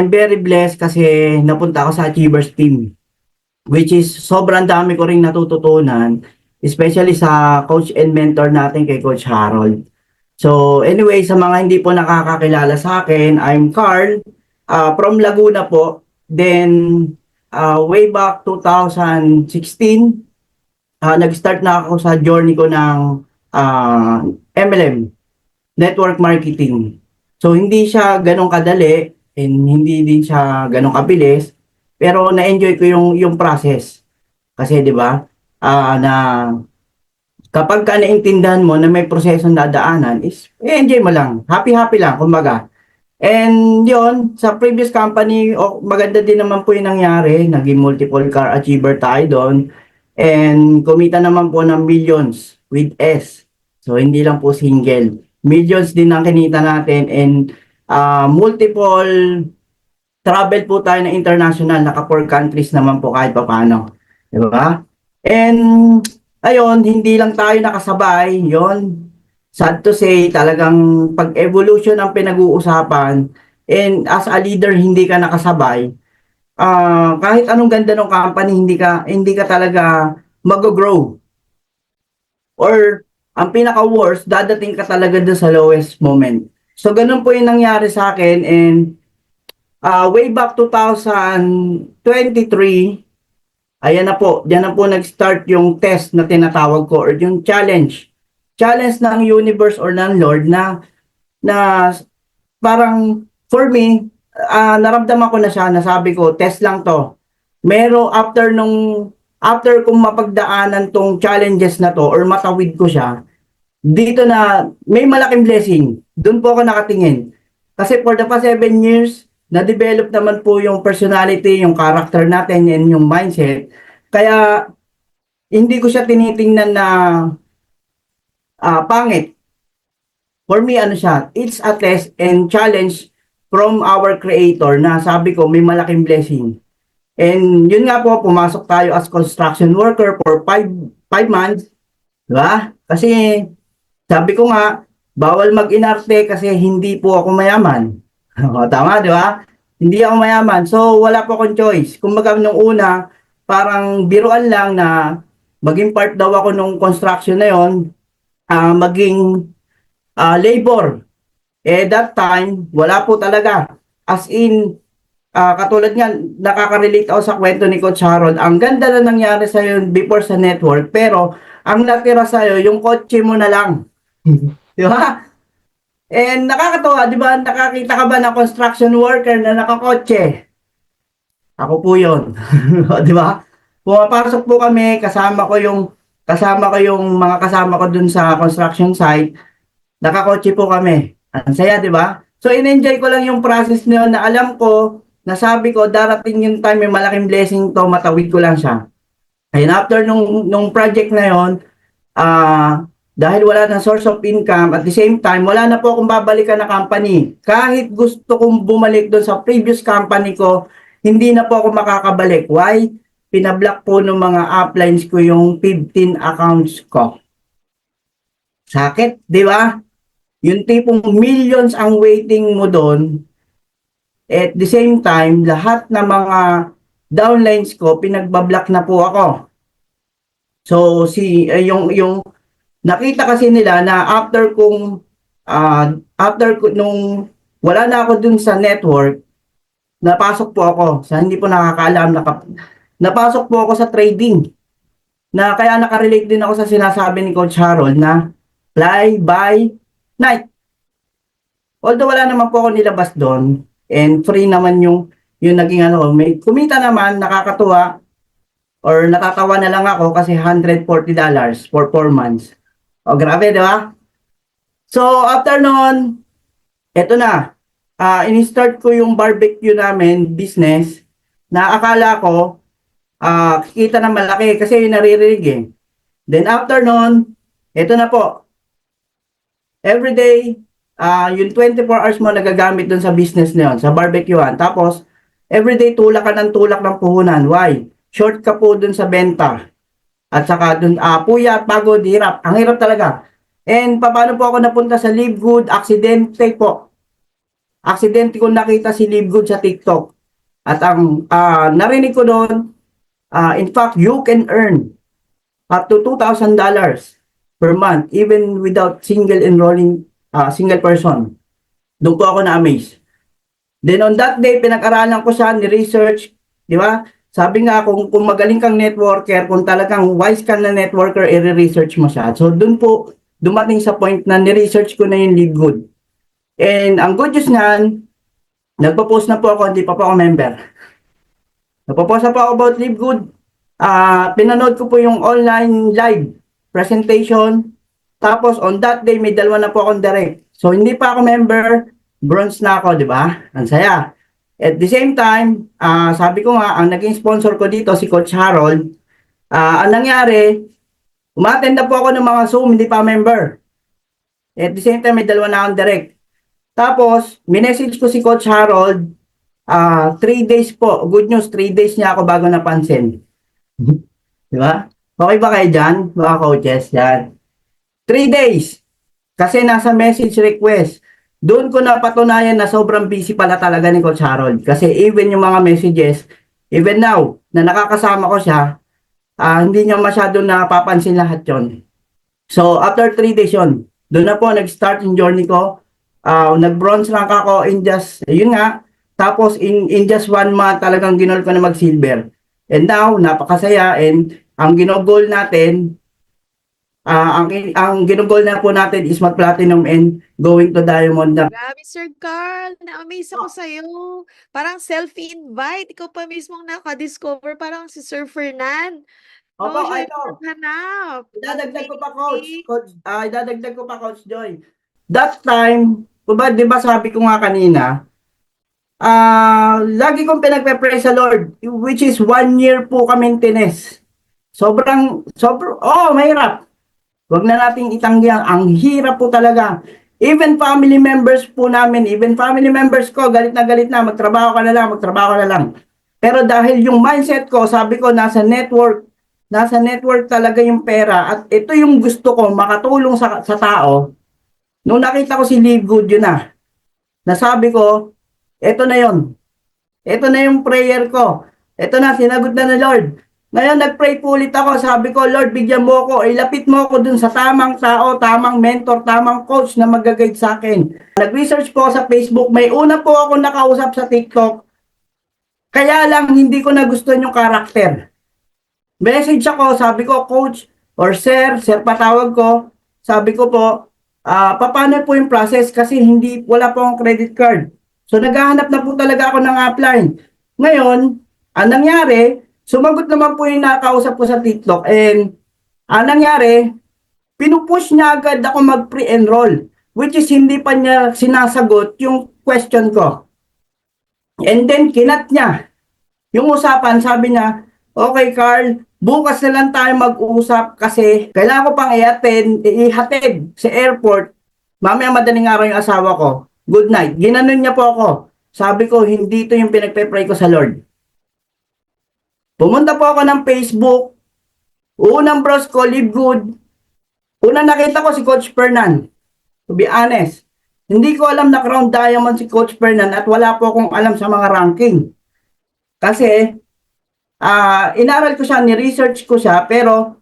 I'm very blessed kasi napunta ako sa Achievers team, which is sobrang dami ko ring natututunan, especially sa coach and mentor natin kay Coach Harold. So anyway, sa mga hindi po nakakakilala sa akin, I'm Carl from Laguna po. Then way back 2016, nag-start na ako sa journey ko ng MLM, network marketing. So hindi siya ganong kadali and hindi din siya ganong kabilis, pero na-enjoy ko yung process. Kasi 'di ba? Na kapag ka naintindihan mo na may prosesong dadaanan is enjoy mo lang. Happy-happy lang kumbaga. And yon sa previous company, maganda din naman po yung nangyari. Naging multiple car achiever tayo doon. And kumita naman po ng millions with S. So hindi lang po single. Millions din ang kinita natin and multiple travel po tayo na international, naka 4 countries naman po kahit paano. Di ba? And ayun, hindi lang tayo nakasabay, yon. Sad to say, talagang pag-evolution ang pinag-uusapan and as a leader hindi ka nakasabay, kahit anong ganda ng company, hindi ka talaga mag-grow. Or ang pinaka-worst, dadating ka talaga doon sa lowest moment. So ganun po yung nangyari sa akin and way back 2023, ayan na po, diyan na po nag-start yung test na tinatawag ko or yung challenge ng universe or ng Lord na parang for me, naramdaman ko na siya, nasabi ko, test lang to. After kung mapagdaanan tong challenges na to or matawid ko siya, dito na may malaking blessing. Doon po ako nakatingin. Kasi for the past 7 years, na-develop naman po yung personality, yung character natin, and yung mindset. Kaya, hindi ko siya tinitingnan na pangit. For me, ano siya, it's a test and challenge from our Creator na sabi ko, may malaking blessing. And yun nga po, pumasok tayo as construction worker for 5 months. Diba? Kasi, sabi ko nga, bawal mag-inarte kasi hindi po ako mayaman. Tama, di ba? Hindi ako mayaman. So, wala po akong choice. Kumbaga, nung una, parang biruan lang na maging part daw ako nung construction na yon, maging labor. That time, wala po talaga. As in, katulad nga, nakaka-relate ako sa kwento ni Coach Harold. Ang ganda na nangyari sa'yo before sa network, pero ang natira sa'yo, yung kotse mo na lang. Di ba? And nakakatawa, di ba? Nakakita ka ba ng construction worker na nakakotse? Ako po yun. Di ba? Pumapasok po kami, kasama ko yung mga kasama ko dun sa construction site. Nakakotse po kami. Ang saya, di ba? So, in-enjoy ko lang yung process na yun na alam ko, nasabi ko, darating yung time, may malaking blessing to, matawid ko lang siya. And after nung project na yun, dahil wala na source of income, at the same time, wala na po akong babalikan na company. Kahit gusto kong bumalik doon sa previous company ko, hindi na po ako makakabalik. Why? Pinablock po ng mga uplines ko yung 15 accounts ko. Sakit, di ba? Yung tipong millions ang waiting mo doon. At the same time, lahat ng mga downlines ko, pinagbablock na po ako. So, yung nakita kasi nila na nung wala na ako dun sa network, napasok po ako sa hindi po nakakaalam, napasok po ako sa trading. Na kaya nakarelate din ako sa sinasabi ni Coach Harold na fly by night. Although wala naman po ako nilabas doon and free naman yung naging may kumita naman, nakakatuwa or natatawa na lang ako kasi $140 for 4 months. O, grabe, di ba? So, after nun, eto na. In-start ko yung barbecue namin, business, na akala ko, kikita na malaki kasi yung naririnig eh. Then, after nun, eto na po. Every day, yung 24 hours mo nagagamit dun sa business na yun, sa barbecuean. Tapos, everyday tulak ka ng puhunan. Why? Short ka po dun sa benta. At saka dun, puyat, pagod, hirap. Ang hirap talaga. And paano po ako napunta sa Live Good, aksidente po. aksidente ko nakita si Live Good sa TikTok. At ang narinig ko doon, in fact, you can earn up to $2,000 per month even without single enrolling single person. Doon po ako na-amaze. Then on that day, pinag-aralan ko siya, ni-research, di ba? Sabi nga, kung magaling kang networker, kung talagang wise ka na networker, i-research mo siya. So doon po, dumating sa point na ni-research ko na yung Live Good. And ang good news niyan, nagpo-post na po ako, hindi pa po ako member. Nagpo-post na po ako about Live Good. Pinanood ko po yung online live presentation. Tapos on that day, may dalawa na po akong direct. So hindi pa ako member, bronze na ako, di ba? Ang saya. At the same time, sabi ko nga, ang naging sponsor ko dito, si Coach Harold, ang nangyari, umattend na po ako ng mga Zoom, hindi pa member. At the same time, may dalawa na akong direct. Tapos, minessage ko si Coach Harold, 3 days po. Good news, 3 days niya ako bago napansin. Di ba? Okay ba kayo dyan, mga coaches? Yan. 3 days. Kasi nasa message request. Doon ko napatunayan na sobrang busy pala talaga ni Coach Harold. Kasi even yung mga messages, even now, na nakakasama ko siya, hindi niya masyado napapansin lahat yon. So, after 3 days yon, doon na po nag-start yung journey ko. Nag-bronze rank ako in just, yun nga, tapos in just 1 month talagang ginol ko na mag-silver. And now, napakasaya and ang ginogol natin, ang ginugol na po natin is mag-platinum and going to diamond na. Grabe, Sir Carl. Na-amaze ako sa'yo. Parang self-invite. Ikaw pa mismong nakadiscover. Parang si Sir Fernan. Opo, Siya ito. yung naghanap. Idadagdag ko pa, Coach. Idadagdag ko pa, Coach Joy. That time, di ba sabi ko nga kanina, lagi kong pinagpe-pray sa Lord, which is 1 year po kami tines. Sobrang, mahirap. Huwag na nating itanggihan. Ang hirap po talaga. Even family members po namin, even family members ko, galit na, magtrabaho ka na lang. Pero dahil yung mindset ko, sabi ko, nasa network talaga yung pera. At ito yung gusto ko, makatulong sa tao. Nung nakita ko si Live Good, yun na. Nasabi ko, ito na yun. Ito na yung prayer ko. Ito na, sinagot na ng Lord. Ngayon, nag-pray po ulit ako. Sabi ko, Lord, bigyan mo ako. Ilapit mo ako dun sa tamang tao, tamang mentor, tamang coach na mag-guide sa akin. Nag-research po sa Facebook. May una po ako nakausap sa TikTok. Kaya lang, hindi ko nagustuhan yung karakter. Message ako, sabi ko, coach or sir patawag ko. Sabi ko po, paano po yung process? Kasi wala po akong credit card. So, naghahanap na po talaga ako ng upline. Ngayon, ang nangyari, sumagot naman po yung nakausap ko sa TikTok and ang nangyari, pinupush niya agad ako mag-pre-enroll which is hindi pa niya sinasagot yung question ko. And then kinat niya yung usapan, sabi niya, okay Carl, bukas na lang tayo mag-uusap kasi kailangan ko pang ihatid sa airport. Mamaya madaling araw yung asawa ko. Good night. Ginanon niya po ako. Sabi ko, hindi to yung pinagpe-pray ko sa Lord. Pumunta po ako ng Facebook. Unang browse ko, Live Good. Unang nakita ko si Coach Fernan. To be honest. Hindi ko alam na crown diamond si Coach Fernan at wala po akong alam sa mga ranking. Kasi, inaral ko siya, ni-research ko siya, pero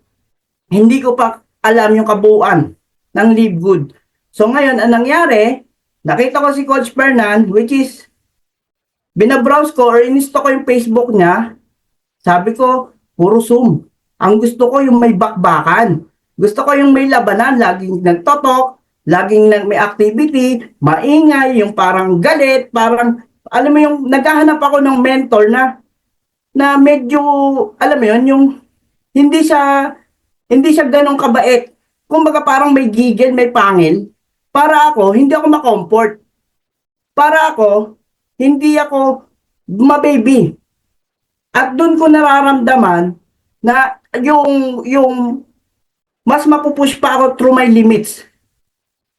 hindi ko pa alam yung kabuuan ng Live Good. So ngayon, ang nangyari, nakita ko si Coach Fernan, which is, binabrowse ko or inisto ko yung Facebook niya. Sabi ko, puro Zoom. Ang gusto ko yung may bakbakan. Gusto ko yung may labanan, laging nagtotok, laging may activity, maingay, yung parang galit, parang, alam mo yung, naghahanap ako ng mentor na medyo, alam mo yun, yung, hindi siya ganong kabait. Kumbaga parang may gigil, may pangil. Para ako, hindi ako makomfort. Para ako, hindi ako mababy. At doon ko nararamdaman na yung mas mapupush pa ako through my limits.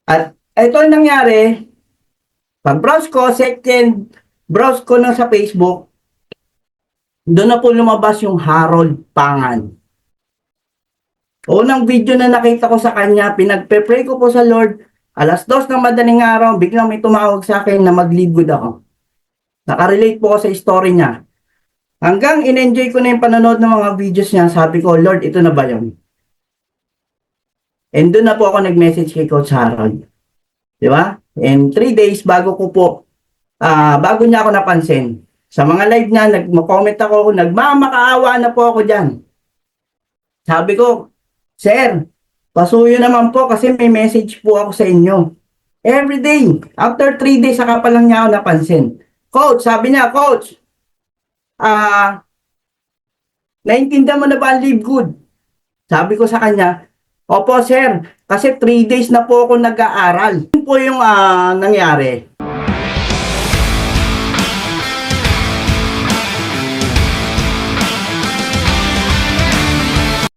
At ito yung nangyari, pag-browse ko, second browse ko na sa Facebook, doon na po lumabas yung Harold Pangan. Unang video na nakita ko sa kanya, pinagpe-pray ko po sa Lord, 2:00 ng madaling araw, biglang may tumawag sa akin na mag-leave good ako. Nakarelate po ako sa story niya. Hanggang in-enjoy ko na yung panonood ng mga videos niya, sabi ko, Lord, ito na ba yun? And doon na po ako nag-message kay Coach Harold. Di ba? And 3 days bago niya ako napansin. Sa mga live niya, nag-comment ako, nagmamakaawa na po ako dyan. Sabi ko, Sir, pasuyo naman po kasi may message po ako sa inyo. Every day, after 3 days, saka pa lang niya ako napansin. Coach, sabi niya, Coach, naintindihan mo na ba ang live good? Sabi ko sa kanya, Opo, sir, kasi 3 days na po ako nag-aaral. Yun po yung nangyari.